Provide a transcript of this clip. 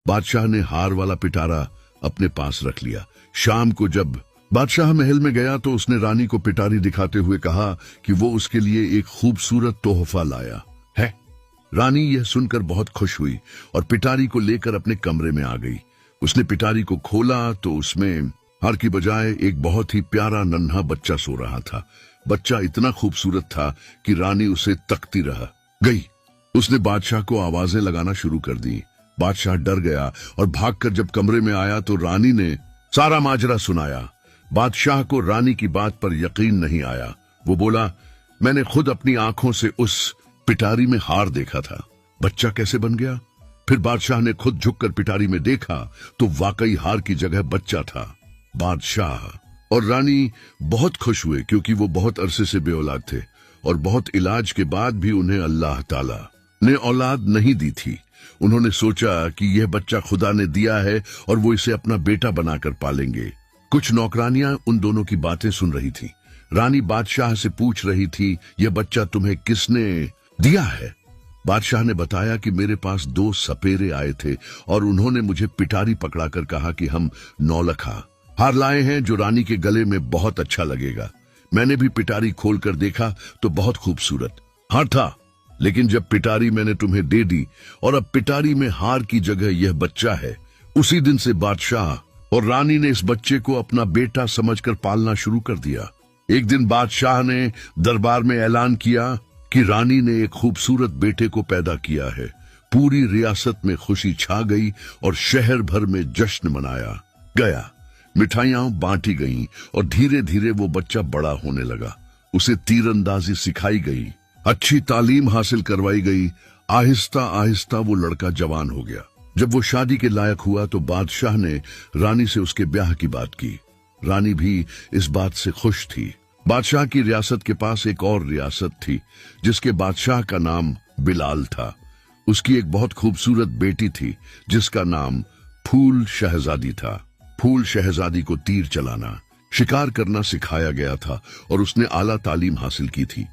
बादशाह ने हार वाला पिटारा अपने पास रख लिया। शाम को जब बादशाह महल में गया तो उसने रानी को पिटारी दिखाते हुए कहा कि वो उसके लिए एक खूबसूरत तोहफा लाया है। रानी यह सुनकर बहुत खुश हुई और पिटारी को लेकर अपने कमरे में आ गई। उसने पिटारी को खोला तो उसमें हार की बजाय एक बहुत ही प्यारा नन्हा बच्चा सो रहा था। बच्चा इतना खूबसूरत था कि रानी उसे तकती रह गई। उसने बादशाह को आवाजें लगाना शुरू कर दी। बादशाह डर गया और भागकर जब कमरे में आया तो रानी ने सारा माजरा सुनाया। बादशाह को रानी की बात पर यकीन नहीं आया। वो बोला, मैंने खुद अपनी आंखों से उस पिटारी में हार देखा था, बच्चा कैसे बन गया? फिर बादशाह ने खुद झुककर पिटारी में देखा तो वाकई हार की जगह बच्चा था। बादशाह और रानी बहुत खुश हुए क्योंकि वो बहुत अरसे से बेऔलाद थे और बहुत इलाज के बाद भी उन्हें अल्लाह ताला ने औलाद नहीं दी थी। उन्होंने सोचा कि यह बच्चा खुदा ने दिया है और वो इसे अपना बेटा बनाकर पालेंगे। कुछ नौकरानियां उन दोनों की बातें सुन रही थी। रानी बादशाह से पूछ रही थी, यह बच्चा तुम्हें किसने दिया है? बादशाह ने बताया कि मेरे पास 2 सपेरे आए थे और उन्होंने मुझे पिटारी पकड़ाकर कहा कि हम नौलखा हार लाए हैं जो रानी के गले में बहुत अच्छा लगेगा। मैंने भी पिटारी खोलकर देखा तो बहुत खूबसूरत हार था, लेकिन जब पिटारी मैंने तुम्हें दे दी और अब पिटारी में हार की जगह यह बच्चा है, उसी दिन से बादशाह और रानी ने इस बच्चे को अपना बेटा समझकर पालना शुरू कर दिया। एक दिन बादशाह ने दरबार में ऐलान किया कि रानी ने एक खूबसूरत बेटे को पैदा किया है। पूरी रियासत में खुशी छा गई और शहर भर में जश्न मनाया गया। मिठाइयां बांटी गईं और धीरे धीरे वो बच्चा बड़ा होने लगा। उसे तीरंदाजी सिखाई गई, अच्छी तालीम हासिल करवाई गई। आहिस्ता आहिस्ता वो लड़का जवान हो गया। जब वो शादी के लायक हुआ तो बादशाह ने रानी से उसके ब्याह की बात की। रानी भी इस बात से खुश थी। बादशाह की रियासत के पास एक और रियासत थी जिसके बादशाह का नाम बिलाल था। उसकी एक बहुत खूबसूरत बेटी थी जिसका नाम फूल शहजादी था। फूल शहजादी को तीर चलाना, शिकार करना सिखाया गया था और उसने आला तालीम हासिल की थी।